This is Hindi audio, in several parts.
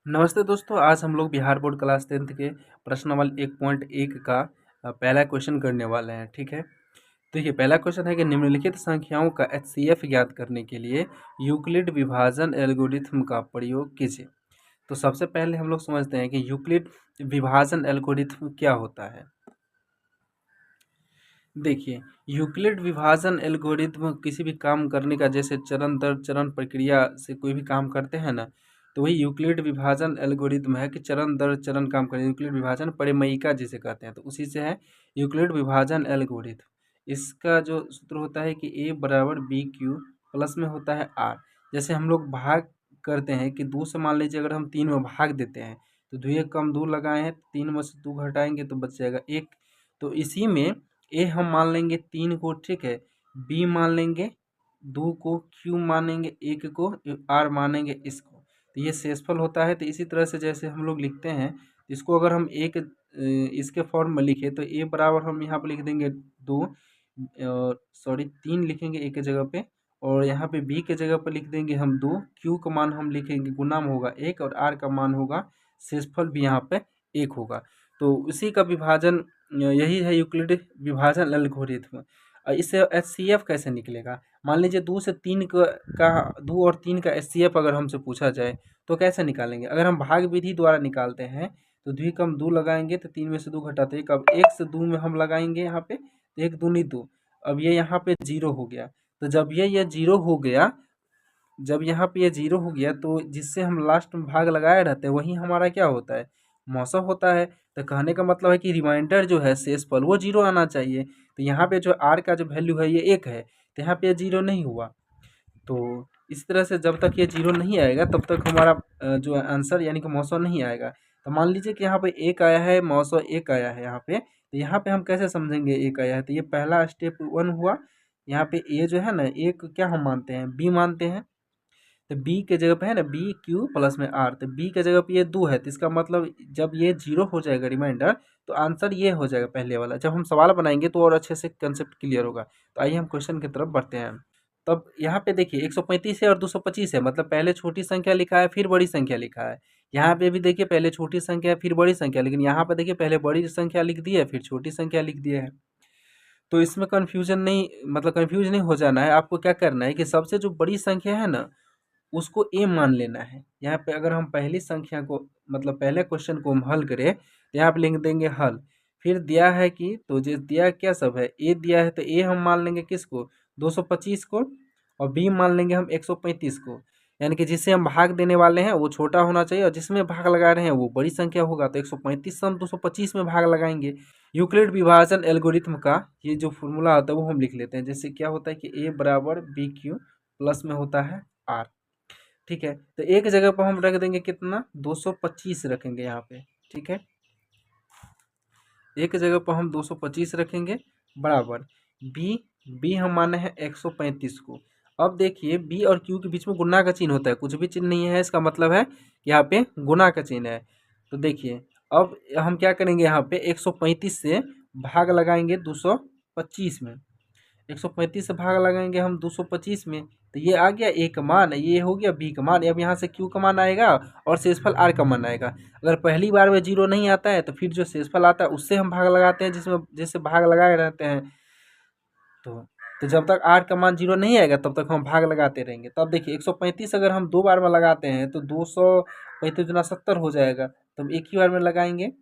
नमस्ते दोस्तों, आज हम लोग बिहार बोर्ड क्लास 10th के प्रश्न नंबर 1.1 का पहला क्वेश्चन करने वाले हैं। ठीक है, देखिए पहला क्वेश्चन है कि निम्नलिखित संख्याओं का एचसीएफ ज्ञात करने के लिए यूक्लिड विभाजन एल्गोरिथ्म का प्रयोग कीजिए। तो सबसे पहले हम लोग समझते हैं कि यूक्लिड विभाजन एल्गोरिथ्म क्या होता है। देखिए, यूक्लिड विभाजन एल्गोरिथ्म किसी भी काम करने का, जैसे चरण दर चरण प्रक्रिया से कोई भी काम करते हैं ना, तो वही यूक्लिड विभाजन एल्गोरिथ्म है कि चरण दर चरण काम करें। यूक्लिड विभाजन परिमयिका जिसे कहते हैं, तो उसी से है यूक्लिड विभाजन एल्गोरिथ्म। इसका जो सूत्र होता है कि ए बराबर बी क्यू प्लस में होता है आर। जैसे हम लोग भाग करते हैं कि 2 से मान लीजिए अगर हम 3 में भाग देते हैं, तो 2 एक कम 2 लगाए हैं, 3 में से 2 घटाएंगे तो बच जाएगा 1। तो इसी में ए हम मान लेंगे 3 को, ठीक है, बी मान लेंगे 2 को, क्यू मानेंगे 1 को, आर मानेंगे इसको। तो ये शेषफल होता है। तो इसी तरह से जैसे हम लोग लिखते हैं, इसको अगर हम एक इसके फॉर्म में लिखे तो ए बराबर हम यहाँ पे लिख देंगे 2, सॉरी 3 लिखेंगे ए के जगह पे, और यहाँ पे बी के जगह पर लिख देंगे हम 2, क्यू का मान हम लिखेंगे गुना में होगा 1, और आर का मान होगा शेषफल भी यहाँ पे 1 होगा। तो उसी का विभाजन यही है यूक्लिड विभाजन एल्गोरिथ्म। इससे एचसीएफ कैसे निकलेगा। मान लीजिए 2 से 3 का 2 और 3 का एचसीएफ अगर हमसे पूछा जाए तो कैसे निकालेंगे। अगर हम भाग विधि द्वारा निकालते हैं तो 2 कम 2 लगाएंगे तो 3 में से 2 घटाते 1। अब 1 से 2 में हम लगाएंगे यहाँ पे, तो 1 दूनी 2। अब ये यहाँ पे 0 हो गया। तो जब ये 0 हो गया, जब यहाँ पे ये 0 हो गया, तो जिससे हम लास्ट में भाग लगाए रहते हैं वही हमारा क्या होता है, मौसा होता है। तो कहने का मतलब है कि रिमाइंडर जो है शेषफल वो 0 आना चाहिए। तो यहाँ पे जो आर का जो वैल्यू है ये 1 है, तो यहाँ पे 0 नहीं हुआ। तो इस तरह से जब तक ये 0 नहीं आएगा तब तक हमारा जो आंसर यानी कि मौसा नहीं आएगा। तो मान लीजिए कि यहाँ पे 1 आया है, मौसा 1 आया है यहाँ पे, तो यहाँ पे हम कैसे समझेंगे 1 आया है। तो ये पहला स्टेप 1 हुआ। यहाँ पे ए जो है ना, एक क्या हम मानते हैं, बी मानते हैं। तो बी के जगह पे है ना बी क्यू प्लस में आर, तो बी के जगह पे ये 2 है, तो इसका मतलब जब ये 0 हो जाएगा रिमाइंडर, तो आंसर ये हो जाएगा पहले वाला। जब हम सवाल बनाएंगे तो और अच्छे से कंसेप्ट क्लियर होगा। तो आइए हम क्वेश्चन की तरफ बढ़ते हैं। तब यहाँ पे देखिए 135 है और 225 है, मतलब पहले छोटी संख्या लिखा है फिर बड़ी संख्या लिखा है। यहाँ पे भी देखिए पहले छोटी संख्या है फिर बड़ी संख्या, लेकिन यहाँ पे देखिए पहले बड़ी संख्या लिख दी है फिर छोटी संख्या लिख दिया है। तो इसमें कन्फ्यूजन नहीं, मतलब कन्फ्यूज नहीं हो जाना है। आपको क्या करना है कि सबसे जो बड़ी संख्या है ना उसको ए मान लेना है। यहाँ पे अगर हम पहली संख्या को, मतलब पहले क्वेश्चन को हम हल करें तो यहाँ पे लिख देंगे हल। फिर दिया है कि, तो जो दिया क्या सब है, ए दिया है, तो ए हम मान लेंगे किसको, 225 को, और बी मान लेंगे हम 135 को। यानी कि जिससे हम भाग देने वाले हैं वो छोटा होना चाहिए, और जिसमें भाग लगा रहे हैं वो बड़ी संख्या होगा। तो 135 से हम 225 में भाग लगाएंगे। यूक्लिड विभाजन एल्गोरिथ्म का ये जो फॉर्मूला होता है वो हम लिख लेते हैं। जैसे क्या होता है कि ए बराबर बी क्यू प्लस में होता है आर। ठीक है, तो एक जगह पर हम रख देंगे कितना, 225 रखेंगे यहाँ पे। ठीक है, एक जगह पर हम 225 रखेंगे बराबर बी, बी हम माने हैं 135 को। अब देखिए बी और क्यू के बीच में गुना का चिन्ह होता है, कुछ भी चिन्ह नहीं है, इसका मतलब है यहाँ पे गुना का चिन्ह है। तो देखिए अब हम क्या करेंगे, यहाँ पे 135 से भाग लगाएंगे 225 में। 135 से भाग लगाएंगे हम 225 में, तो ये आ गया ए का मान, ये हो गया बी का मान। अब यहाँ से क्यू का मान आएगा और शेषफल आर का मान आएगा। अगर पहली बार में 0 नहीं आता है तो फिर जो शेषफल आता है उससे हम भाग लगाते हैं, जिसमें जैसे भाग लगाए रहते हैं। तो तो जब तक आर का मान 0 नहीं आएगा तब तक हम भाग लगाते रहेंगे। तब देखिए 135 अगर हम 2 बार में लगाते हैं तो 235 गुना 70 हो जाएगा। तो हम एक ही बार में लगाएंगे,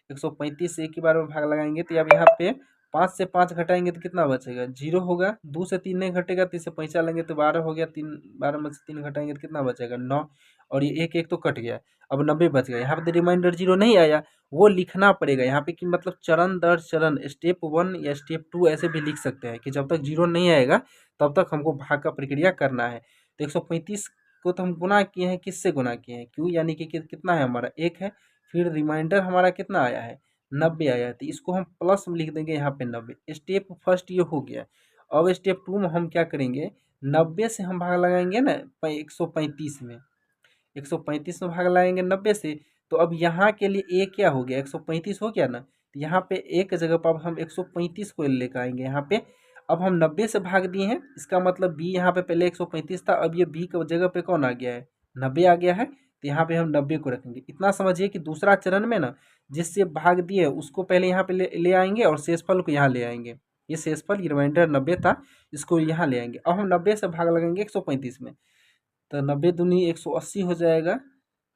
135 से एक ही बार में भाग लगाएंगे। तो अब यहाँ पे 5 से 5 घटाएंगे तो कितना बचेगा, 0 होगा। 2 से 3 नहीं घटेगा तो इससे पैंचा लेंगे तो 12 हो गया। 12 में से 3 घटाएंगे तो कितना बचेगा, 9। और ये एक एक तो कट गया, अब 90 बच गया। यहाँ पे तो रिमाइंडर 0 नहीं आया, वो लिखना पड़ेगा यहाँ पे कि मतलब चरण दर चरण, स्टेप 1 या स्टेप 2 ऐसे भी लिख सकते हैं कि जब तक 0 नहीं आएगा तब तक हमको भाग का प्रक्रिया करना है। तो 135 को तो हम गुना किए हैं, किससे गुना किए हैं, क्यू, यानी कि कितना है हमारा 1 है। फिर रिमाइंडर हमारा कितना आया है, 90 आया है। तो इसको हम प्लस में लिख देंगे यहाँ पे 90। स्टेप फर्स्ट ये हो गया। अब स्टेप 2 में हम क्या करेंगे, 90 से हम भाग लगाएंगे ना 135 में, 135 में भाग लगाएंगे 90 से। तो अब यहाँ के लिए ए क्या हो गया, 135 हो गया ना। तो यहाँ पे एक जगह पर अब हम 135 को लेकर आएंगे यहाँ पे। अब हम 90 से भाग दिए हैं, इसका मतलब बी यहाँ पे पहले 135 था, अब ये बी की जगह पे कौन आ गया है, 90 आ गया है। तो यहाँ पे हम 90 को रखेंगे। इतना समझिए कि दूसरा चरण में ना जिससे भाग दिए उसको पहले यहाँ पे ले आएंगे और शेषफल को यहाँ ले आएंगे। ये शेषफल, ये रिमाइंडर 90 था, इसको यहाँ ले आएंगे। अब हम 90 से भाग लगाएंगे 135 में, तो 90 दूनी 180 हो जाएगा।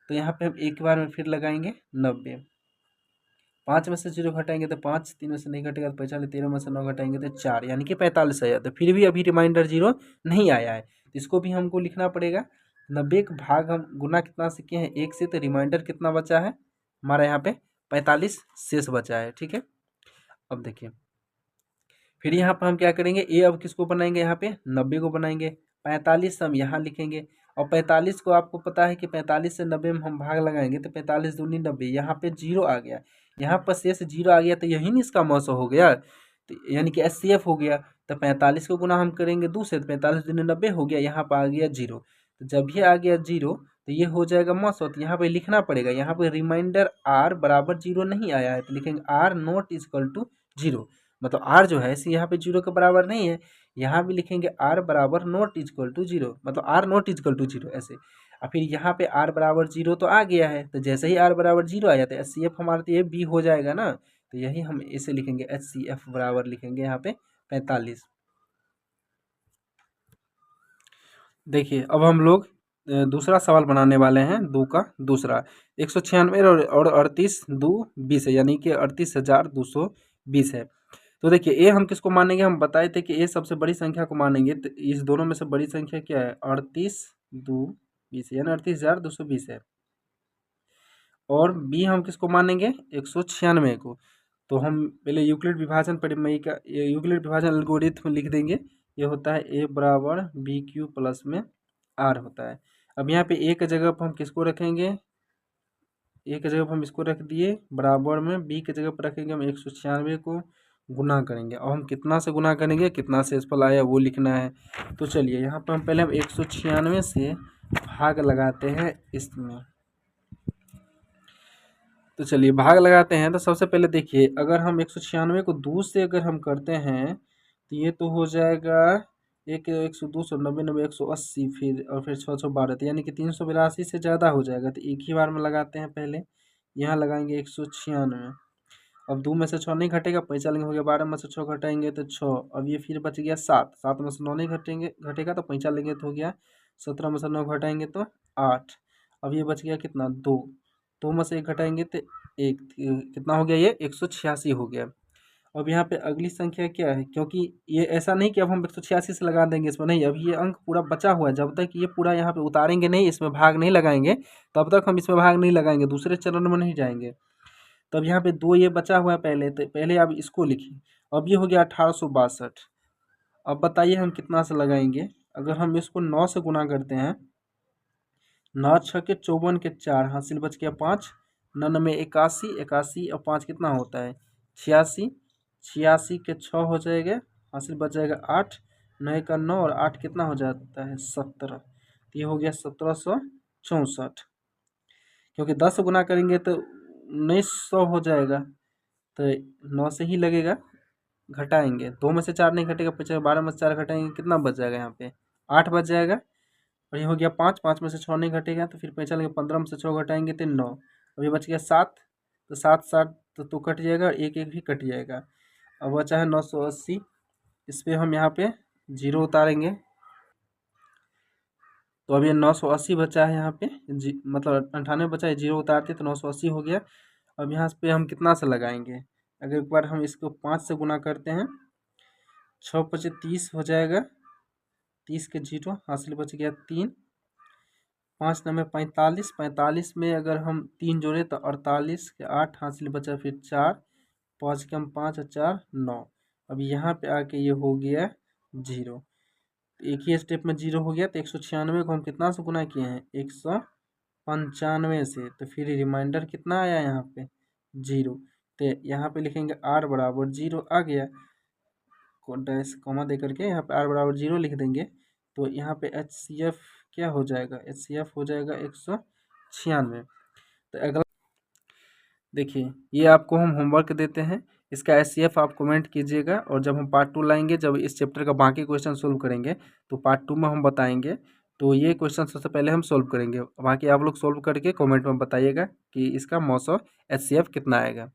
तो यहाँ पे हम एक बार में फिर लगाएंगे 90। 5 में से 0 घटाएंगे तो 5, 3 में से नहीं घटेगा तो 45, 13 में से 9 घटाएंगे तो 4, यानी कि 45 आया। तो फिर भी अभी रिमाइंडर 0 नहीं आया है, तो इसको भी हमको लिखना पड़ेगा। 90 का भाग हम गुना कितना से किए हैं, 1 से, तो रिमाइंडर कितना बचा है हमारा यहाँ पे 45 शेष बचा है। ठीक है, अब देखिए फिर यहाँ पर हम क्या करेंगे, ए अब किसको बनाएंगे, यहाँ पे 90 को बनाएंगे। 45 हम यहाँ लिखेंगे, और 45 को आपको पता है कि 45 से 90 में हम भाग लगाएंगे तो 45 दूनी 90, यहाँ पे 0 आ गया, यहाँ पर शेष 0 आ गया, तो यही नहीं इसका मौसम हो गया, तो यानी कि एचसीएफ हो गया। तो 45 को गुना हम करेंगे 2 से, तो 45 दूनी 90 हो गया, यहाँ पर आ गया 0। तो जब ये आ गया 0 तो ये हो जाएगा मौसम। तो यहाँ पे लिखना पड़ेगा, यहाँ पे रिमाइंडर आर बराबर 0 नहीं आया है, तो लिखेंगे आर नॉट इजकल टू 0, मतलब आर जो है इसे यहाँ पे 0 के बराबर नहीं है। यहाँ भी लिखेंगे आर बराबर नॉट इजकल टू 0, मतलब आर नॉट इजकल टू 0 ऐसे। और फिर यहाँ पे आर बराबर 0 तो आ गया है, तो जैसे ही आर बराबर 0 आया तो एच सी एफ हमारा तो ये बी हो जाएगा ना, तो यही हम इसे लिखेंगे एच सी एफ बराबर लिखेंगे यहाँ पे 45। देखिए अब हम लोग दूसरा सवाल बनाने वाले हैं, 2 का दूसरा। 196 और 38 2 20 है, यानी कि 38,220 है। तो देखिए ए हम किसको मानेंगे, हम बताए थे कि ए सबसे बड़ी संख्या को मानेंगे, तो इस दोनों में से बड़ी संख्या क्या है, 38,220 यानी 38,220 है। और बी हम किसको मानेंगे, 196 को। तो हम पहले यूक्लिड विभाजन परिमेय का यूक्लिड विभाजन एल्गोरिथम लिख देंगे। ये होता है ए बराबर बी क्यू प्लस में आर होता है। अब यहाँ पे ए की जगह पर हम किसको रखेंगे, ए की जगह पर हम इसको रख दिए बराबर में, बी की जगह पर रखेंगे हम 196 को, गुना करेंगे। और हम कितना से गुना करेंगे, कितना शेषफल आया वो लिखना है। तो चलिए यहाँ पर हम पहले हम 196 से भाग लगाते हैं इसमें। तो चलिए भाग लगाते हैं। तो सबसे पहले देखिए, अगर हम 196 को 2 से अगर हम करते हैं तो ये तो हो जाएगा 100 200 90 90 180, फिर और फिर 612, तो यानी कि 382 से ज़्यादा हो जाएगा। तो एक ही बार में लगाते हैं, पहले यहाँ लगाएंगे 196। अब 2 में से 6 नहीं घटेगा, पैसा लेंगे, हो गया 12 में से 6 घटाएंगे तो 6। अब ये फिर बच गया 7, 7 में से 9 नहीं घटेगा तो पैसा लेंगे तो हो गया 17 में से 9 घटाएंगे तो 8। अब ये बच गया कितना, 2, 2 में से 1 घटाएंगे तो 1, कितना हो गया, ये 186 हो गया। अब यहाँ पे अगली संख्या क्या है, क्योंकि ये ऐसा नहीं कि अब हम 186 से लगा देंगे इसमें, नहीं, अब ये अंक पूरा बचा हुआ है। जब तक ये पूरा यहाँ पे उतारेंगे नहीं, इसमें भाग नहीं लगाएंगे, तब तक हम इसमें भाग नहीं लगाएंगे, दूसरे चरण में नहीं जाएंगे। तब यहाँ पे 2 ये बचा हुआ है पहले, तो पहले आप इसको लिखिए। अब ये हो गया 1862। अब बताइए हम कितना से लगाएंगे, अगर हम इसको 9 से गुना करते हैं, 9 छः के 54 के 4, हासिल बच गया 5, 9 में 81, 81 और 5 कितना होता है 86, 86 के 6 हो जाएगा, हासिल बच जाएगा 8, 9 का 9 और 8 कितना हो जाता है 17, तो ये हो गया 1764। क्योंकि 10 गुना करेंगे तो 1900 हो जाएगा, तो 9 से ही लगेगा। घटाएंगे, 2 में से 4 नहीं घटेगा, बचेगा 12 में से 4 घटाएंगे, कितना बच जाएगा यहाँ पे 8 बच जाएगा। और ये हो गया 5, 5 में से 6 नहीं घटेगा, तो फिर पैसा लेंगे, 15 में से 6 घटाएंगे तो 9। अब ये बच गया 7, तो 7 7 तो कट जाएगा, एक एक भी कट जाएगा। अब बचा है 980, इस पर हम यहाँ पे 0 उतारेंगे, तो अब ये 980 बचा है यहाँ पे, मतलब 98 बचा है, 0 उतारते तो 980 हो गया। अब यहाँ पे हम कितना से लगाएंगे, अगर एक बार हम इसको 5 से गुना करते हैं, 6 पचे 30 हो जाएगा, 30 के 0 हासिल बच गया 3, 5 9 में 45, 45 में अगर हम 3 जोड़े तो 48 के 8 हासिल बचा फिर 4, 5 के हम 5 और 4 9। अब यहाँ पे आके ये हो गया 0, एक ही स्टेप में 0 हो गया। तो 196 को हम कितना से गुना किए हैं 195 से, तो फिर रिमाइंडर कितना आया यहाँ पे 0, तो यहाँ पे लिखेंगे आर बराबर 0 आ गया, डैश कॉमा दे करके यहाँ पे आर बराबर 0 लिख देंगे। तो यहाँ पे एच सी एफ क्या हो जाएगा, एच सी एफ हो जाएगा 196। तो अगला देखिए, ये आपको हम होमवर्क देते हैं, इसका एच सी एफ आप कमेंट कीजिएगा, और जब हम पार्ट 2 लाएंगे, जब इस चैप्टर का बाकी क्वेश्चन सोल्व करेंगे तो पार्ट 2 में हम बताएंगे। तो ये क्वेश्चन सबसे पहले हम सॉल्व करेंगे, बाकी आप लोग सॉल्व करके कमेंट में बताइएगा कि इसका मॉस ऑफ एचसीएफ कितना आएगा।